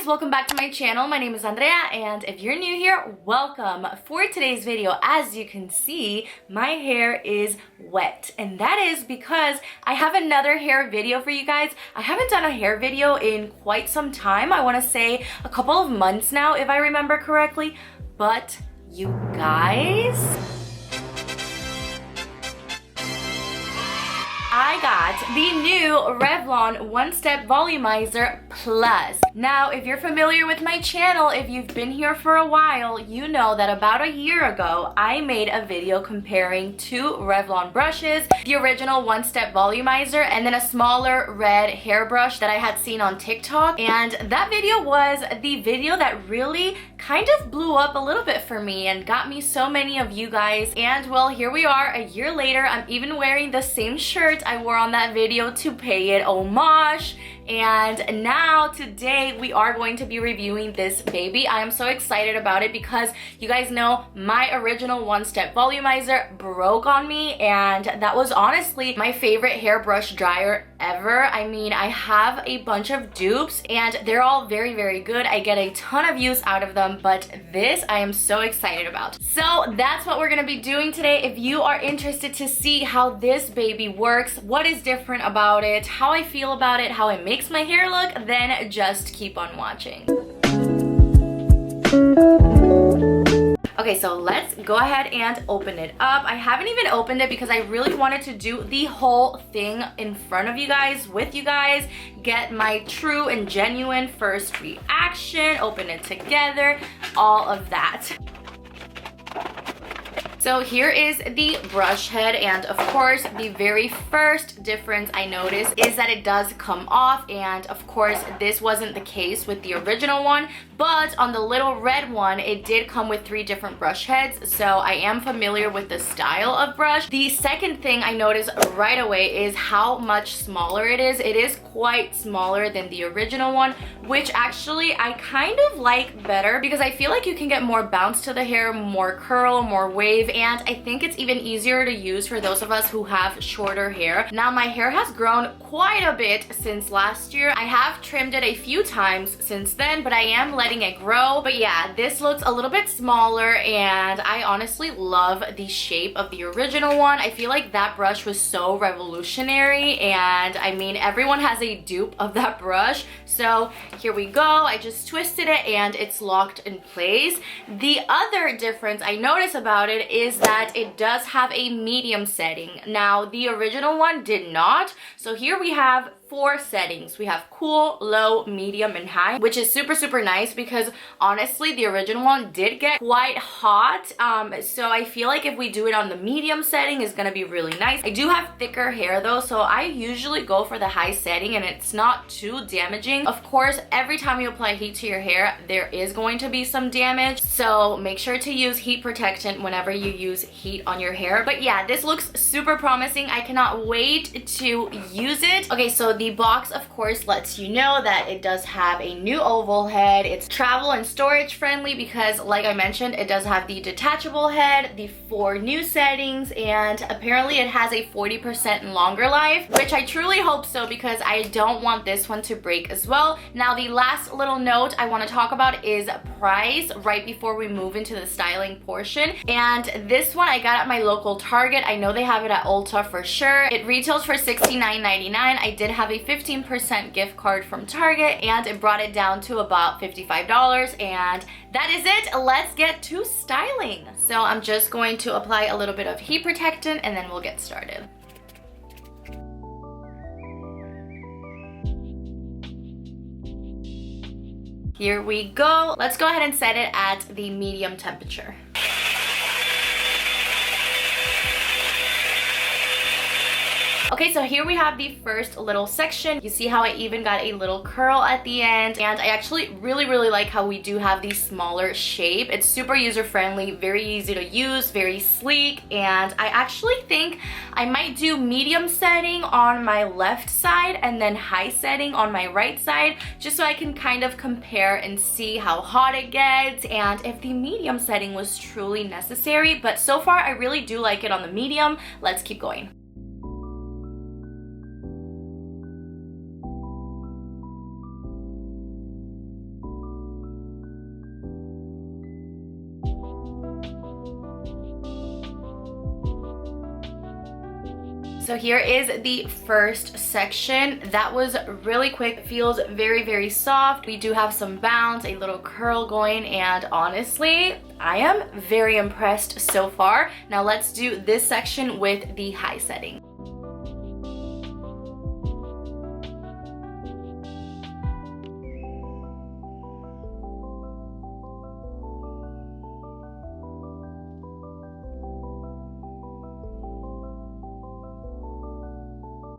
welcome back to my channel. My name is Andrea, and if you're new here, welcome. For today's video, as you can see, my hair is wet, and that is because I have another hair video for you guys. I haven't done a hair video in quite some time. I want to say a couple of months now, if I remember correctly, but you guys, I got the new Revlon One Step Volumizer Plus. Now, if you're familiar with my channel, if you've been here for a while, you know that about a year ago, I made a video comparing two Revlon brushes, the original One Step Volumizer, and then a smaller red hairbrush that I had seen on TikTok. And that video was the video that really kind of blew up a little bit for me and got me so many of you guys. And well, here we are a year later. I'm even wearing the same shirt I wore on that video to pay it homage. And now today we are going to be reviewing this baby. I am so excited about it because you guys know my original One Step Volumizer broke on me, and that was honestly my favorite hairbrush dryer ever. I mean, I have a bunch of dupes and they're all very, very good. I get a ton of use out of them, but this I am so excited about. So that's what we're gonna be doing today. If you are interested to see how this baby works, what is different about it, how I feel about it, how it makes my hair look, then just keep on watching. Okay, so let's go ahead and open it up. I haven't even opened it because I really wanted to do the whole thing in front of you guys, with you guys, get my true and genuine first reaction, open it together, all of that. So here is the brush head, and of course the very first difference I noticed is that it does come off, and of course this wasn't the case with the original one, but on the little red one it did come with 3 different brush heads, so I am familiar with the style of brush. The second thing I noticed right away is how much smaller it is. It is quite smaller than the original one, which actually I kind of like better because I feel like you can get more bounce to the hair, more curl, more wave, and I think it's even easier to use for those of us who have shorter hair. Now, my hair has grown quite a bit since last year. I have trimmed it a few times since then, but I am letting it grow. But yeah, this looks a little bit smaller, and I honestly love the shape of the original one. I feel like that brush was so revolutionary, and I mean, everyone has a dupe of that brush. So here we go. I just twisted it and it's locked in place. The other difference I notice about it is that it does have a medium setting. Now, the original one did not. So here we have 4 settings. We have cool, low, medium, and high, which is super, super nice because honestly, the original one did get quite hot. So I feel like if we do it on the medium setting, it's gonna be really nice. I do have thicker hair though, so I usually go for the high setting and it's not too damaging. Of course, every time you apply heat to your hair, there is going to be some damage. So make sure to use heat protectant whenever you use heat on your hair. But yeah, this looks super promising. I cannot wait to use it. Okay, so the box, of course, lets you know that it does have a new oval head. It's travel and storage friendly because, like I mentioned, it does have the detachable head, the 4 new settings, and apparently it has a 40% longer life, which I truly hope so because I don't want this one to break as well. Now, the last little note I want to talk about is price right before we move into the styling portion. And this one I got at my local Target. I know they have it at Ulta for sure. It retails for $69.99. I did have a 15% gift card from Target, and it brought it down to about $55, and that is it. Let's get to styling. So I'm just going to apply a little bit of heat protectant and then we'll get started. Here we go. Let's go ahead and set it at the medium temperature. Okay, so here we have the first little section. You see how I even got a little curl at the end, and I actually really like how we do have the smaller shape. It's super user-friendly, very easy to use, very sleek, and I actually think I might do medium setting on my left side and then high setting on my right side, just so I can kind of compare and see how hot it gets and if the medium setting was truly necessary. But so far, I really do like it on the medium. Let's keep going. So here is the first section. That was really quick. Feels very, very soft. We do have some bounce, a little curl going, and honestly, I am very impressed so far. Now let's do this section with the high setting.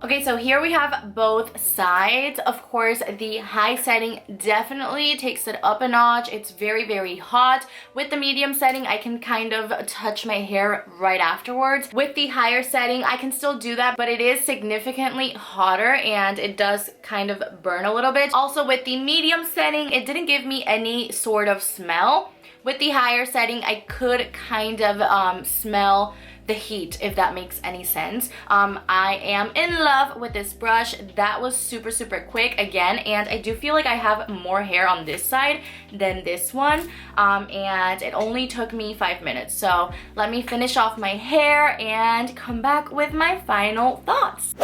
Okay, so here we have both sides. Of course, the high setting definitely takes it up a notch. It's very, very hot. With the medium setting, I can kind of touch my hair right afterwards. With the higher setting, I can still do that, but it is significantly hotter and it does kind of burn a little bit. Also, with the medium setting, it didn't give me any sort of smell. With the higher setting, I could kind of smell the heat, if that makes any sense. I am in love with this brush. That was super, super quick again, and I do feel like I have more hair on this side than this one, and it only took me 5 minutes. So let me finish off my hair and come back with my final thoughts.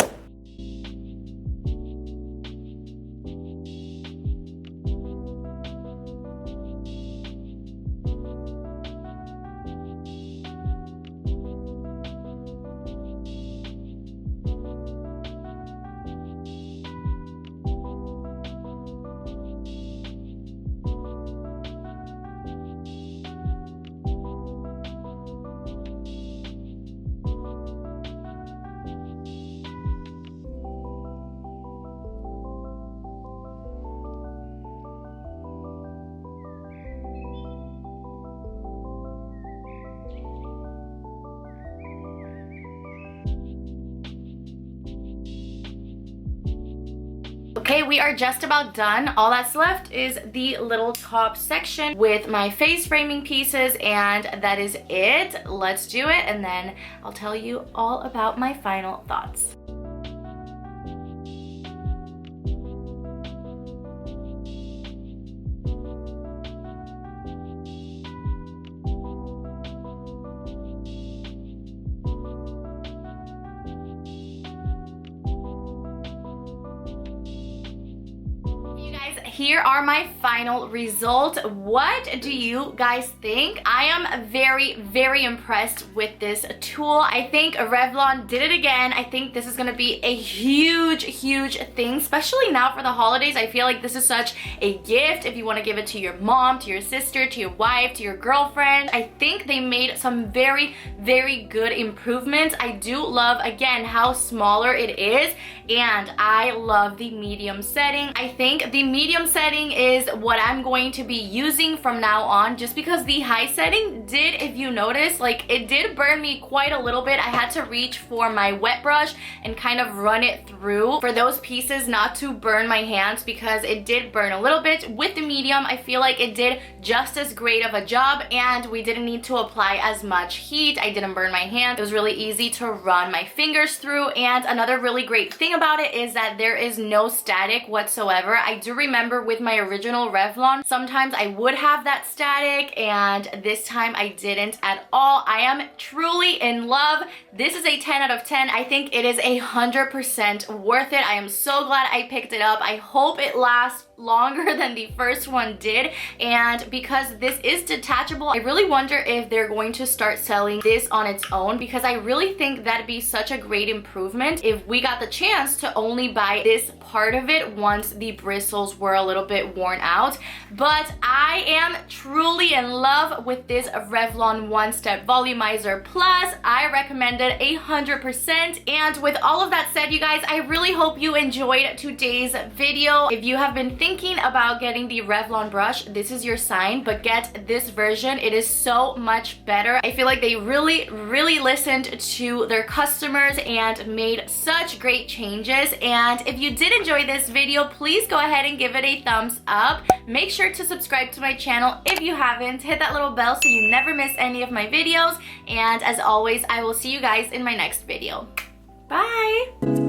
Okay, we are just about done. All that's left is the little top section with my face framing pieces, and that is it. Let's do it, and then I'll tell you all about my final thoughts. Here are my final results. What do you guys think? I am very, very impressed with this tool. I think Revlon did it again. I think this is gonna be a huge, huge thing, especially now for the holidays. I feel like this is such a gift if you want to give it to your mom, to your sister, to your wife, to your girlfriend. I think they made some very, very good improvements. I do love, again, how smaller it is, and I love the medium setting. I think the medium setting is what I'm going to be using from now on, just because the high setting did, if you notice, like, it did burn me quite a little bit. I had to reach for my wet brush and kind of run it through for those pieces not to burn my hands, because it did burn a little bit. With the medium, I feel like it did just as great of a job, and we didn't need to apply as much heat. I didn't burn my hand. It was really easy to run my fingers through, and another really great thing about it is that there is no static whatsoever. I do remember with my original Revlon, sometimes I would have that static, and this time I didn't at all. I am truly in love. This is a 10 out of 10. I think it is 100% worth it. I am so glad I picked it up. I hope it lasts longer than the first one did, and because this is detachable, I really wonder if they're going to start selling this on its own, because I really think that'd be such a great improvement if we got the chance to only buy this part of it once the bristles were a little bit worn out. But I am truly in love with this Revlon One Step Volumizer Plus. I recommend it 100%. And with all of that said, you guys, I really hope you enjoyed today's video. If you have been thinking about getting the Revlon brush, this is your sign, but get this version. It is so much better. I feel like they really, really listened to their customers and made such great changes. And if you did enjoy this video, please go ahead and give it a thumbs up. Make sure to subscribe to my channel if you haven't. Hit that little bell so you never miss any of my videos. And as always, I will see you guys in my next video. Bye!